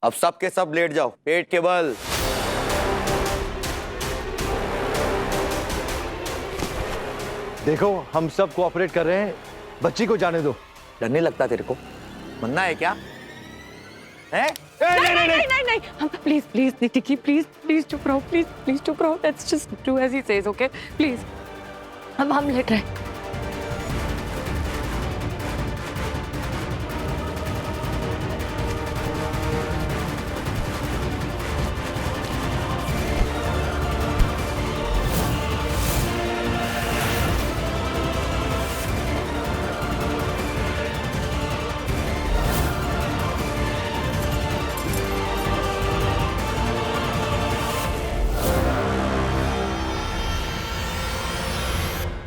अब सब के सब लेट जाओ, पेट के बल। देखो हम सब कोऑपरेट कर रहे हैं, बच्ची को जाने दो। डर नहीं लगता तेरे को? मरना है क्या? हैं? नहीं हम please please Nikki please please चुप रहो, प्लीज चुप रहो। Let's just do as he says, okay please. हम लेट रहे हैं।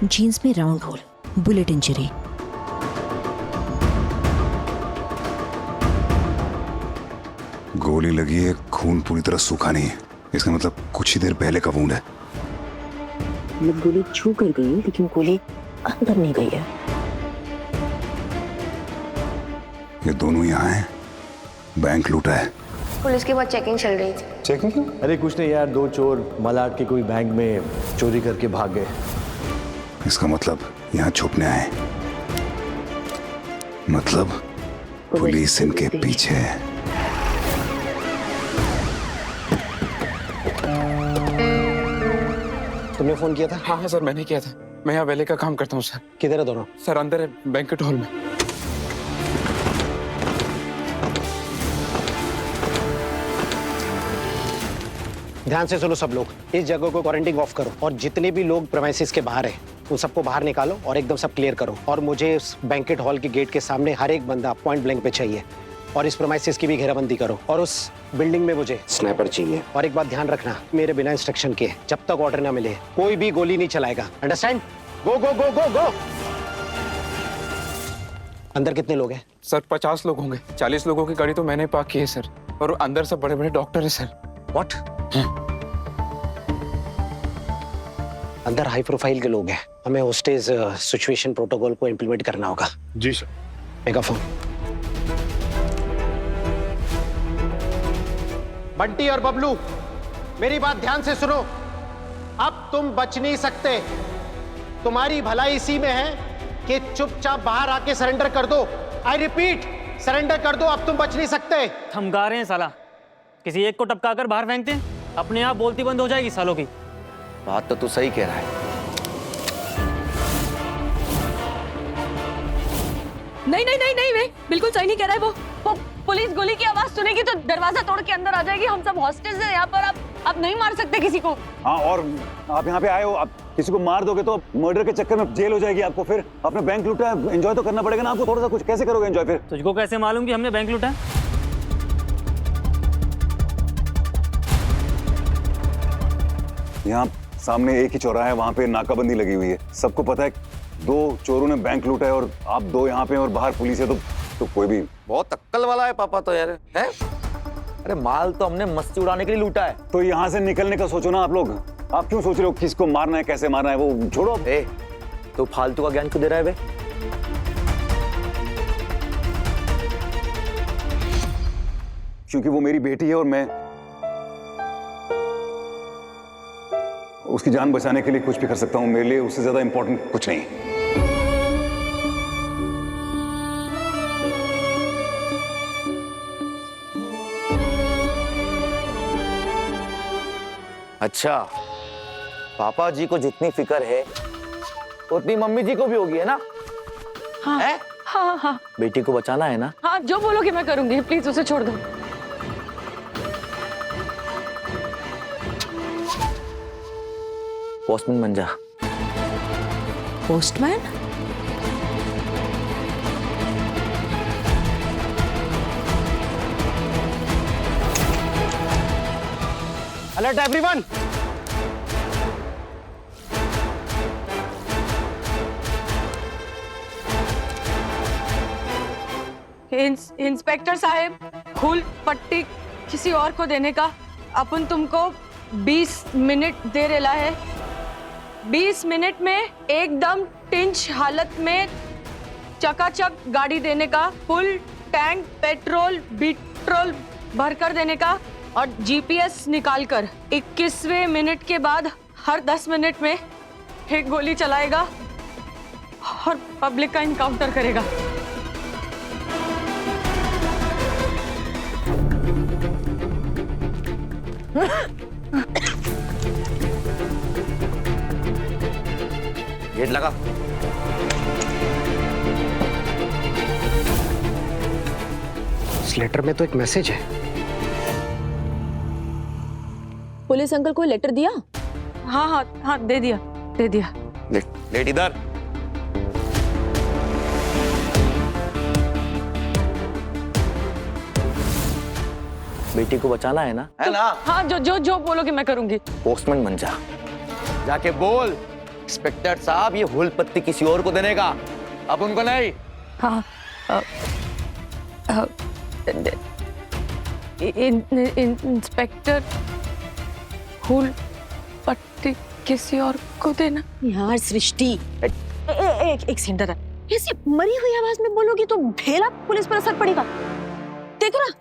जीन्स में राउंड होल, बुलेट इंजरी। गोली लगी है, खून पूरी तरह सूखा नहीं है। इसका मतलब कुछ ही देर पहले का वुंड है। मतलब गोली छू कर गई लेकिन गोली अंदर नहीं गई है। ये दोनों यहाँ हैं, बैंक लूटा है। पुलिस के बाद चेकिंग चल रही थी। चेकिंग क्यों? अरे कुछ नहीं यार, दो चोर मलाड के कोई बैंक में चोरी करके भाग गए। इसका मतलब यहाँ छुपने आए, मतलब पुलिस इनके पीछे है। तुमने फोन किया था? हाँ सर, मैंने किया था। मैं यहाँ वेले का काम करता हूँ सर। किधर है दोनों? सर अंदर है, बैंक्वेट हॉल में। ध्यान से सुनो सब लोग, इस जगह को क्वारंटाइन ऑफ करो और जितने भी लोग प्रेमाइसिस के बाहर हैं उन सबको बाहर निकालो और एकदम सब क्लियर करो। और मुझे इस बैंकेट हॉल के गेट के सामने हर एक बंदा पॉइंट ब्लैंक पे चाहिए। और इस प्रेमाइसिस की भी घेराबंदी करो। और उस बिल्डिंग में मुझे स्नाइपर चाहिए। और एक बात ध्यान रखना, मेरे बिना इंस्ट्रक्शन के जब तक ऑर्डर ना मिले कोई भी गोली नहीं चलाएगा। अंडरस्टैंड? गो गो गो गो गो। अंदर कितने लोग हैं? सर 50 लोग होंगे। 40 लोगों की गाड़ी तो मैंने पार्क की है सर। और अंदर सब बड़े बड़े डॉक्टर है सर। व्हाट? अंदर हाई प्रोफाइल के लोग हैं। हमें होस्टेज सिचुएशन प्रोटोकॉल को इंप्लीमेंट करना होगा। जी सर। मेगाफोन। बंटी और बबलू, मेरी बात ध्यान से सुनो। अब तुम बच नहीं सकते। तुम्हारी भलाई इसी में है कि चुपचाप बाहर आके सरेंडर कर दो। आई रिपीट, सरेंडर कर दो। अब तुम बच नहीं सकते। थमका रहे हैं साला। किसी एक को टपका कर बाहर फेंकते हैं, अपने आप बोलती बंद हो जाएगी सालों की। बात तो तू सही कह रहा है। नहीं वे बिल्कुल सही नहीं कह रहा है वो पुलिस गोली की आवाज सुनेगी तो दरवाजा तोड़ के अंदर आ जाएगी। हम सब हॉस्टेज हैं यहाँ पर। आप नहीं मार सकते किसी को। हाँ, और आप यहाँ पे आए हो, आप किसी को मार दोगे तो मर्डर के चक्कर में जेल हो जाएगी आपको। फिर आपने बैंक लूटा है, एंजॉय तो करना पड़ेगा ना आपको थोड़ा सा। कुछ कैसे करोगे एंजॉय? फिर तुझको कैसे मालूम कि हमने बैंक लूटा है? यहाँ सामने एक ही चौराहा है, वहाँ पे नाकाबंदी लगी हुई है। सबको पता है दो चोरों ने बैंक लूटा है और आप दो यहाँ पे और बाहर पुलिस है। तो कोई भी बहुत अक्कल वाला है पापा तो यार, है? अरे माल तो हमने मस्ती उड़ाने के लिए लूटा है। तो यहाँ से निकलने का सोचो ना आप लोग। आप क्यों सोच रहे हो किसको मारना है, कैसे मारना है? वो छोड़ो। तो फालतू का ज्ञान क्यों दे रहा है बे? क्योंकि वो मेरी बेटी है और मैं उसकी जान बचाने के लिए कुछ भी कर सकता हूँ। मेरे लिए उससे ज्यादा इंपॉर्टेंट कुछ नहीं। अच्छा, पापा जी को जितनी फिक्र है उतनी मम्मी जी को भी होगी, है ना? हाँ, है? हाँ। बेटी को बचाना है ना? हाँ, जो बोलोगे मैं करूंगी। प्लीज उसे छोड़ दो। पोस्टमैन बन जा। पोस्टमैन? Alert everyone. इंस्पेक्टर साहब, फूल पट्टी किसी और को देने का अपन तुमको 20 मिनट दे रेला है। 20 मिनट में एकदम टिंच हालत में चकाचक गाड़ी देने का, फुल टैंक पेट्रोल बिट्रोल भर कर देने का और जीपीएस निकाल कर 21वें मिनट के बाद हर 10 मिनट में एक गोली चलाएगा और पब्लिक का इनकाउंटर करेगा। गेट लगा। इस लेटर में तो एक मैसेज है। पुलिस अंकल को लेटर दिया? हाँ हाँ हाँ, दे दिया दे दिया। लेट इधर। बेटी को बचाना है ना? हाँ, जो जो जो बोलोगे मैं करूंगी। पोस्टमैन बन जा, जाके बोल इंस्पेक्टर साहब ये हुल पत्ती किसी और को देने का, अब उनको नहीं। हाँ इंस्पेक्टर हुल पट्टी किसी और को देना। यार सृष्टि, एक सेकंड, ऐसी मरी हुई आवाज में बोलोगी तो ढेला पुलिस पर असर पड़ेगा। देखो ना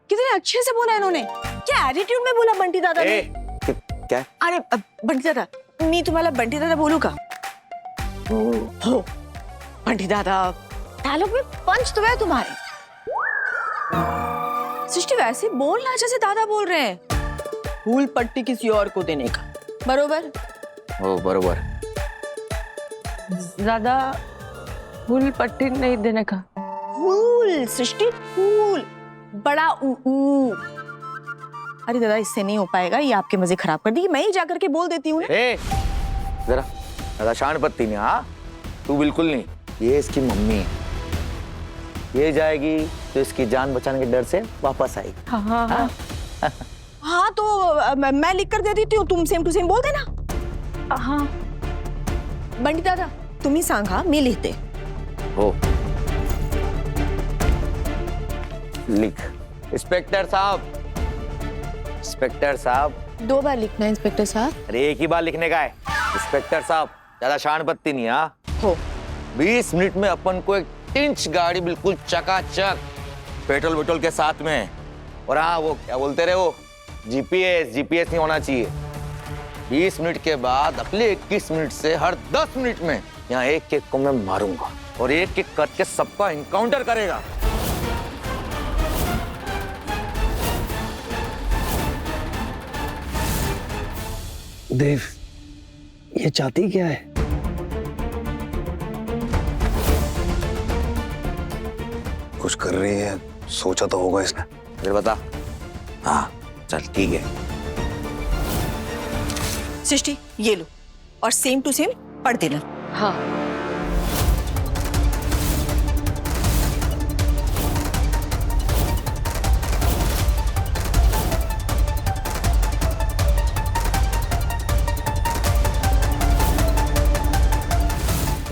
कितने अच्छे से बोला इन्होंने, क्या एटीट्यूड में बोला बंटी दादा ने। क्या? अरे बंटी दादा, मैं तुम्हाला बंटी दादा बोलू का? हो बंटी दादा, डायलॉग में पंच तो है तुम्हारे। सृष्टि वैसे बोलना जैसे दादा बोल रहे हैं, फूल पट्टी किसी और को देने का। बरोबर? ओ बरोबर। ज्यादा हुल पट्टी नहीं देने का। फूल सृष्टि, फूल बड़ा ऊ। अरे दादा इससे नहीं हो पाएगा, ये आपके मजे खराब कर दी। मैं ही जाकर के बोल देती हूँ ना। जरा दादा शान पत्ती नहीं। हाँ तू बिल्कुल नहीं, ये इसकी मम्मी है, ये जाएगी तो इसकी जान बचाने के डर से वापस आएगी। हाँ हाँ हाँ, हाँ तो मैं लिख कर दे देती हूँ, तुम सेम टू सेम बोल देना। हाँ बंटी दादा तुम्ही सांगा, मी लिहिते। हो लिख। इंस्पेक्टर साहब, इंस्पेक्टर साहब। 2 बार लिखना है इंस्पेक्टर साहब। अरे एक ही बार लिखने का है। इंस्पेक्टर साहब ज्यादा शान पत्ती नहीं। हाँ हो 20 मिनट में अपन को एक टिंच गाड़ी बिल्कुल चकाचक पेट्रोल के साथ में। और हाँ वो क्या बोलते रहे, वो जीपीएस नहीं होना चाहिए। 20 मिनट के बाद अगले 21 मिनट से हर 10 मिनट में यहाँ एक एक को मैं मारूंगा और एक एक करके सबका इनकाउंटर करेगा। देव, ये चाहती क्या है? कुछ कर रही है, सोचा तो होगा इसने। फिर बता। हाँ चल ठीक है। सृष्टि ये लो और सेम टू सेम पढ़ देना। हाँ।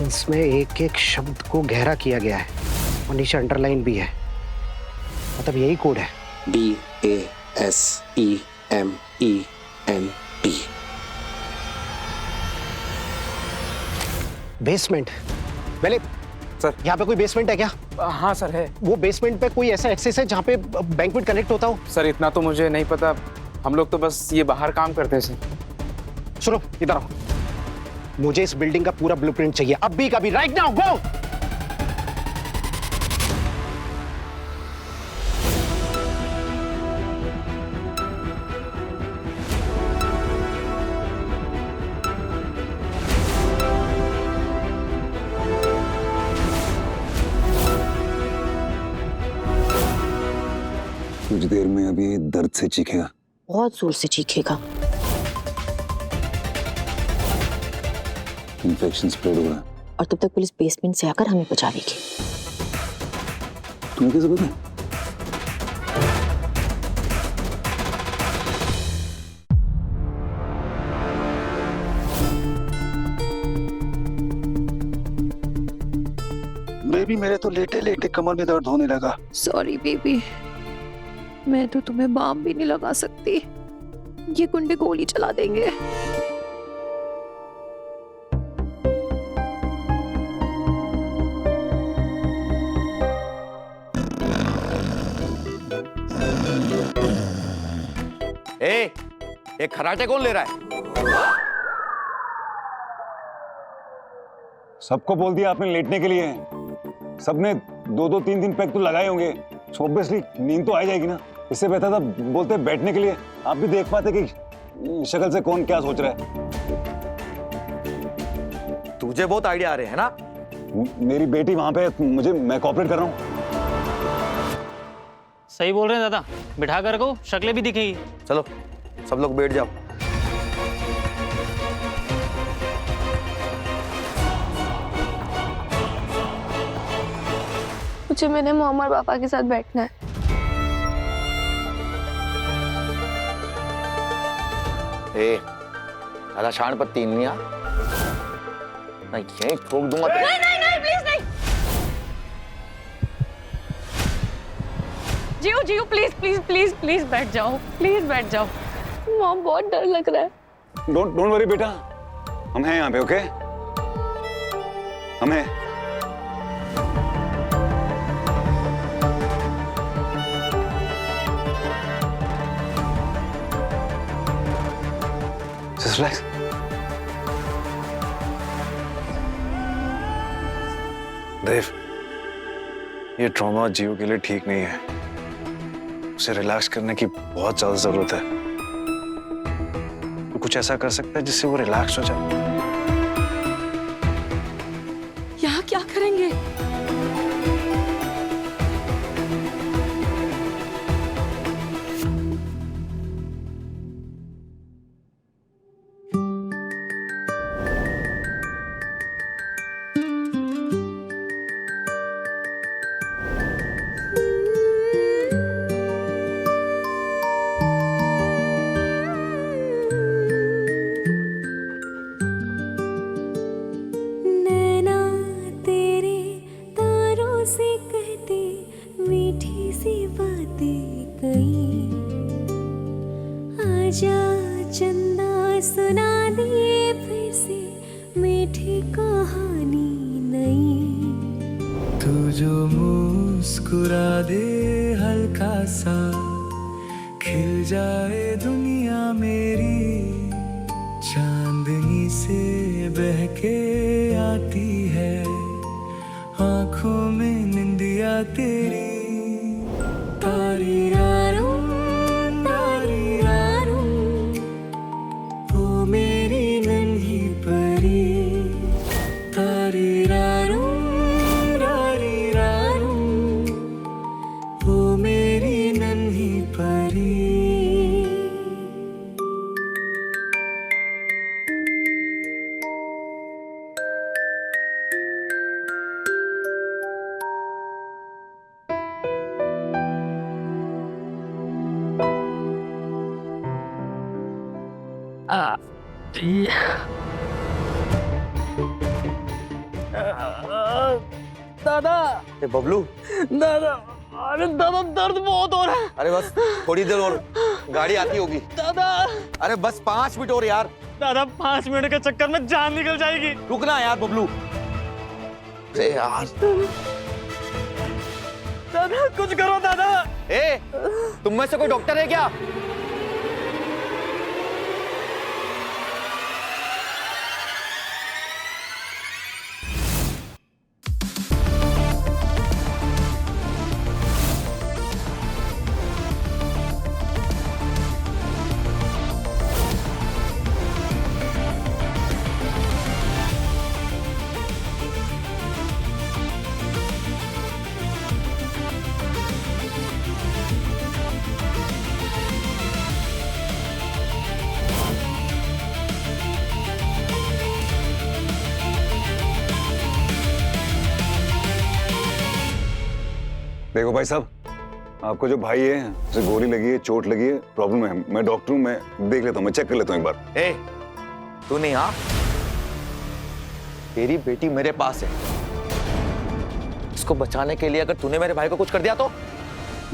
इसमें एक एक शब्द को गहरा किया गया है और नीचे अंडरलाइन भी है, मतलब यही कोड है। BASEMENT। बेसमेंट? पहले सर यहाँ पे कोई बेसमेंट है क्या? हाँ सर है। वो बेसमेंट पे कोई ऐसा एक्सेस है जहाँ पे बैंक्वेट कनेक्ट होता हो? सर इतना तो मुझे नहीं पता, हम लोग तो बस ये बाहर काम करते हैं सर। सुनो इधर आओ, मुझे इस बिल्डिंग का पूरा ब्लूप्रिंट चाहिए अभी कभी, राइट नाउ, गो। कुछ देर में अभी दर्द से चीखेगा, बहुत जोर से चीखेगा। इन्फेक्शन स्प्रेड हो रहा है। और तब तक पुलिस बेसमेंट से आकर हमें बचावेगी। तुम्हें कैसे पता? बेबी मेरे तो लेटे लेटे कमर में दर्द होने लगा। सॉरी बेबी, मैं तो तुम्हें बाम भी नहीं लगा सकती, ये गुंडे गोली चला देंगे। एक खराटे कौन ले रहा है? सबको बोल दिया आपने लेटने के लिए। सबने 2-2 3-3 पैक तो लगाए होंगे, so ऑब्वियसली नींद तो आ जाएगी ना। इससे बेहतर था बोलते बैठने के लिए, आप भी देख पाते कि शक्ल से कौन क्या सोच रहा है। तुझे बहुत आइडिया आ रहे हैं ना? मेरी बेटी वहां पे, मैं कोऑपरेट कर रहा हूँ। सही बोल रहे हैं दादा, बिठा कर रखो, शक्लें भी दिखेगी। चलो सब लोग बैठ जाओ। मुझे मेरे मम्मा और पापा के साथ बैठना है। ए, ज्यादा शान पत्ती नहीं, मैं यहीं ठोक दूंगा। नहीं नहीं नहीं, प्लीज नहीं। Jio Jio please please please please बैठ जाओ, प्लीज बैठ जाओ। मॉम बहुत डर लग रहा है। डोंट वरी बेटा, हम हैं यहाँ पे, ओके? हम हैं। Just relax. देव, ये ट्रॉमा जियो के लिए ठीक नहीं है। उसे रिलैक्स करने की बहुत ज्यादा जरूरत है। तो कुछ ऐसा कर सकता है जिससे वो रिलैक्स हो जाए। यहाँ क्या करेंगे? चंदा सुना दिए फिर से मीठी कहानी नई। तू जो मुस्कुरा दे हल्का सा, खिल जाए दुनिया मेरी। चांदनी से बहके आती है आंखों में निंदिया तेरी। तारी रारू तारी रारू, ओ मेरी नन्ही परी। तारी रारू रारी रारू, ओ मेरी नन्ही परी। दादा ए बबलू, दादा, अरे दादा दर्द बहुत हो रहा है। अरे बस थोड़ी देर और, गाड़ी आती होगी। दादा, अरे बस 5 मिनट और यार। दादा 5 मिनट के चक्कर में जान निकल जाएगी। रुकना यार बबलू। अरे यार दादा कुछ करो दादा। ए, तुम में से कोई डॉक्टर है क्या? देखो भाई साहब, आपको जो भाई है उसे गोली लगी है, चोट लगी है, प्रॉब्लम है। मैं डॉक्टर हूँ, मैं देख लेता हूँ, मैं चेक कर लेता हूँ एक बार। ए, तू नहीं, हाँ? तेरी बेटी मेरे पास है। इसको बचाने के लिए अगर तूने मेरे भाई को कुछ कर दिया तो?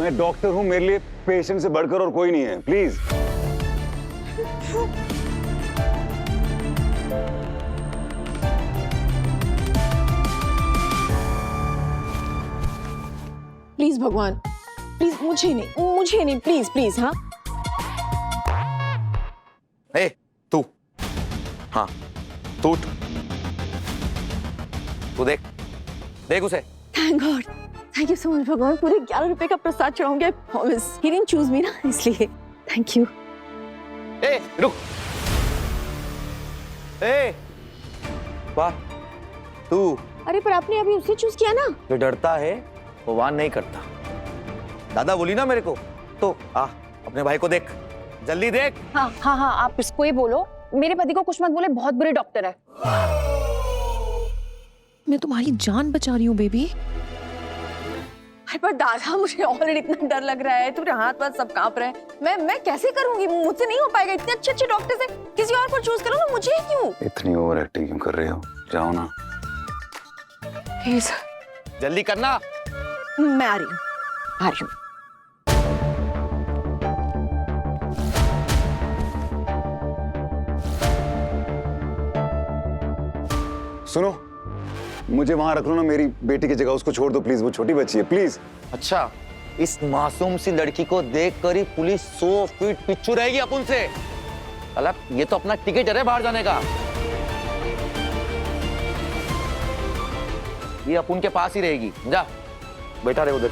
मैं डॉक्टर हूँ, मेरे लिए पेशेंट से बढ़कर और कोई नहीं है, प्लीज। प्लीज भगवान, प्लीज मुझे नहीं प्लीज प्लीज। हाँ ए तू, हाँ तू उठ, तू देख देख उसे। Thank God, thank you so much भगवान। पूरे 11 रुपए का प्रसाद चढ़ाऊंगी, I promise. He didn't choose me ना, इसलिए थैंक यू। ए रुक, ए वाह तू, अरे पर आपने अभी उसे चूज किया ना। जो डरता है वो वान नहीं करता। दादा बोली ना मेरे को, तो आ अपने भाई को देख, जल्दी देख। हाँ हाँ हाँ, आप इसको ही बोलो, मेरे पति को कुछ मत बोले, बहुत बुरे डॉक्टर है। मैं तुम्हारी जान बचा रही हूँ बेबी। अरे पर दादा, मुझे ऑलरेडी इतना डर लग रहा है, तुम्हारे हाथ पाथ सब कांप रहे हैं। मैं कैसे करूंगी, मुझसे नहीं हो पाएगा। इतने अच्छे अच्छे डॉक्टर से किसी और को चूज करो ना, मुझे ही क्यों? इतनी ओवर एक्टिंग क्यों कर रहे हो? जाओ ना। प्लीज जल्दी करना। मैं आ रही हूँ, आ रही हूँ। सुनो, मुझे वहां रख लो ना, मेरी बेटी की जगह। उसको छोड़ दो प्लीज, वो छोटी बच्ची है, प्लीज। अच्छा, इस मासूम सी लड़की को देख कर ही पुलिस 100 फीट पीछू रहेगी अपन से। अलग, ये तो अपना टिकट है बाहर जाने का। ये अपन के पास ही रहेगी। जा बैठा रहे उधर।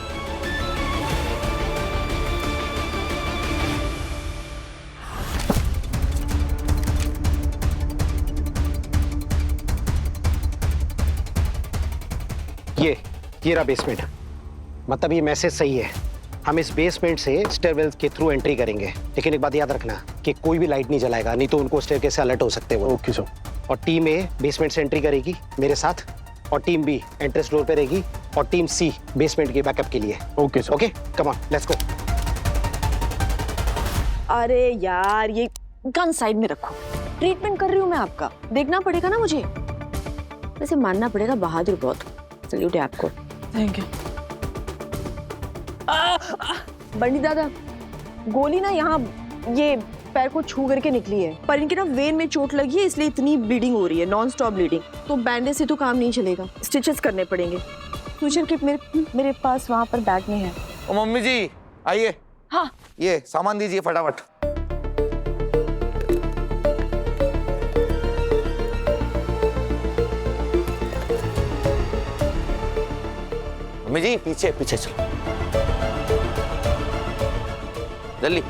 ये रहा बेसमेंट। मतलब ये मैसेज सही है, हम इस बेसमेंट से स्टेयरवेल के थ्रू एंट्री करेंगे। लेकिन एक बात याद रखना कि कोई भी लाइट नहीं जलाएगा, नहीं तो उनको स्टेयरकेस से अलर्ट हो सकते हैं वो। Okay sir. और टीम ए बेसमेंट से एंट्री करेगी मेरे साथ, और टीम बी एंट्रेंस डोर पे रहेगी, और टीम सी बेसमेंट के बैकअप के लिए। Okay sir. Okay, come on, let's go. अरे यार, ये गन साइड में रखो, ट्रीटमेंट कर रही हूँ मैं आपका, देखना पड़ेगा ना मुझे। वैसे मानना पड़ेगा, बहादुर बहुत हो। सल्यूट है आपको। Thank you. बंटी दादा, गोली ना यहाँ ये पैर को छू करके निकली है, पर इनके ना वेन में चोट लगी है, इसलिए इतनी ब्लीडिंग हो रही है, नॉन स्टॉप ब्लीडिंग। तो बैंडेज से तो काम नहीं चलेगा, स्टिचेस करने पड़ेंगे। फ्यूचर किट मेरे पास वहाँ पर बैग में है। ओ मम्मी जी आइए। हाँ, ये सामान दीजिए फटाफट। मम्मी जी पीछे पीछे चलो, जल्दी।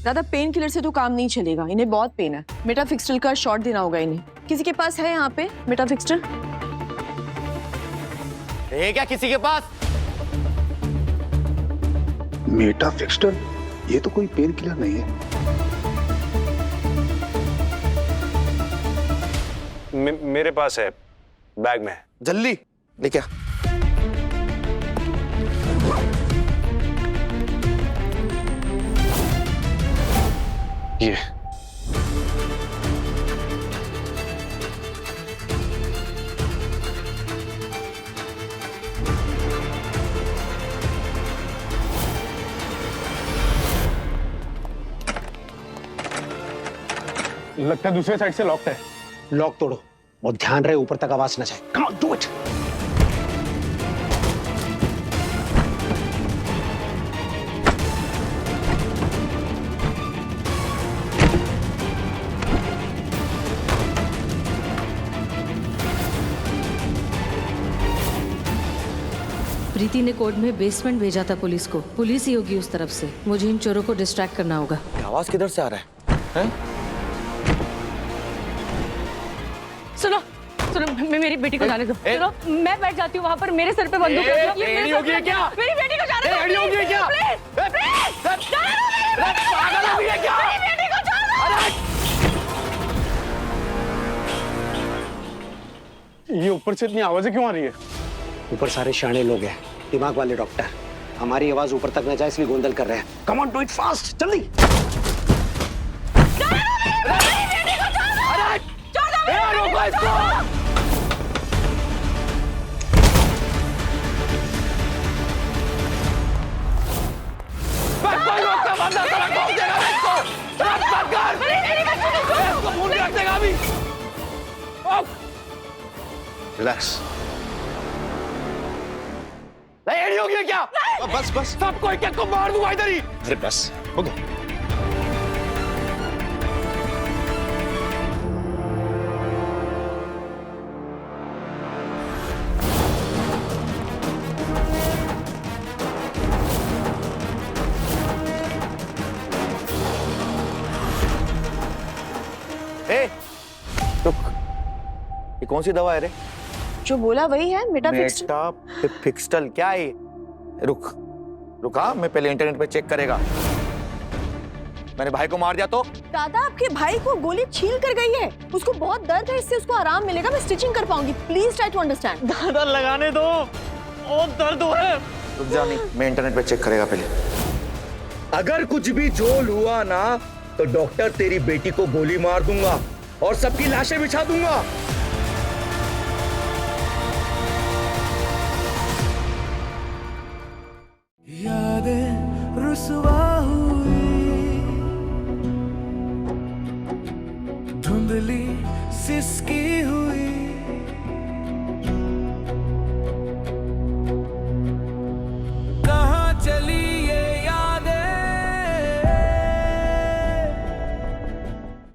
दादा, पेन किलर से तो काम नहीं चलेगा, इन्हें बहुत पेन है। मेटाफिक्स्टल का शॉट देना होगा इन्हें। किसी के पास है यहाँ पे मेटाफिक्स्टल? है क्या किसी के पास? मेटाफिक्स्टल? ये तो कोई पेन किलर नहीं है। मेरे पास है, बैग में। जल्दी लेके आ। ये लगता है दूसरे साइड से लॉक्ड है। लॉक तोड़ो और ध्यान रहे ऊपर तक आवाज ना जाए। Come on, do it. Preeti ने कोड में बेसमेंट भेजा था पुलिस को। पुलिस ही होगी उस तरफ से। मुझे इन चोरों को डिस्ट्रैक्ट करना होगा। आवाज किधर से आ रहा है? सुनो सुनो, मेरी बेटी को जाने दो। सुनो, मैं बैठ जाती हूँ वहाँ पर, मेरे सर पे बंदूक रख लो। एडी होगी है क्या? मेरी बेटी को जाने दो। एडी होगी है क्या? प्लीज, प्लीज, जाने दो मेरी बेटी को। पागल होगी है क्या? मेरी बेटी को जाने दो। ये ऊपर से इतनी आवाजें क्यों आ रही है? ऊपर सारे शाणे लोग हैं, दिमाग वाले डॉक्टर, हमारी आवाज ऊपर तक न जाए इसलिए गोंदल कर रहे हैं। कम ऑन, डू इट फास्ट, जल्दी। रिलैक्स। नहीं हो गया क्या? बस बस, सबको एक एक को मार दूंगा इधर ही। अरे बस हो गया। ए, रुक, ये कौन सी दवा है रे? जो बोला वही है, मेटाफिक्स्टल। मेटाफिक्स्टल क्या है? रुक रुका, मैं पहले इंटरनेट पे चेक करेगा। मैंने भाई को मार दिया तो? दादा, आपके भाई को गोली छील कर गई है, उसको बहुत दर्द है, इससे उसको आराम मिलेगा, मैं स्टिचिंग कर पाऊंगी। Please try to understand. दादा लगाने दो, बहुत दर्द हो रहा है। रुक जा, नहीं मैं इंटरनेट पे चेक करेगा पहले। अगर कुछ भी जोल हुआ ना तो डॉक्टर तेरी बेटी को गोली मार दूंगा और सबकी लाशें बिछा दूंगा। यादें रुसवा हुई, धुंधली सिसकी हुई,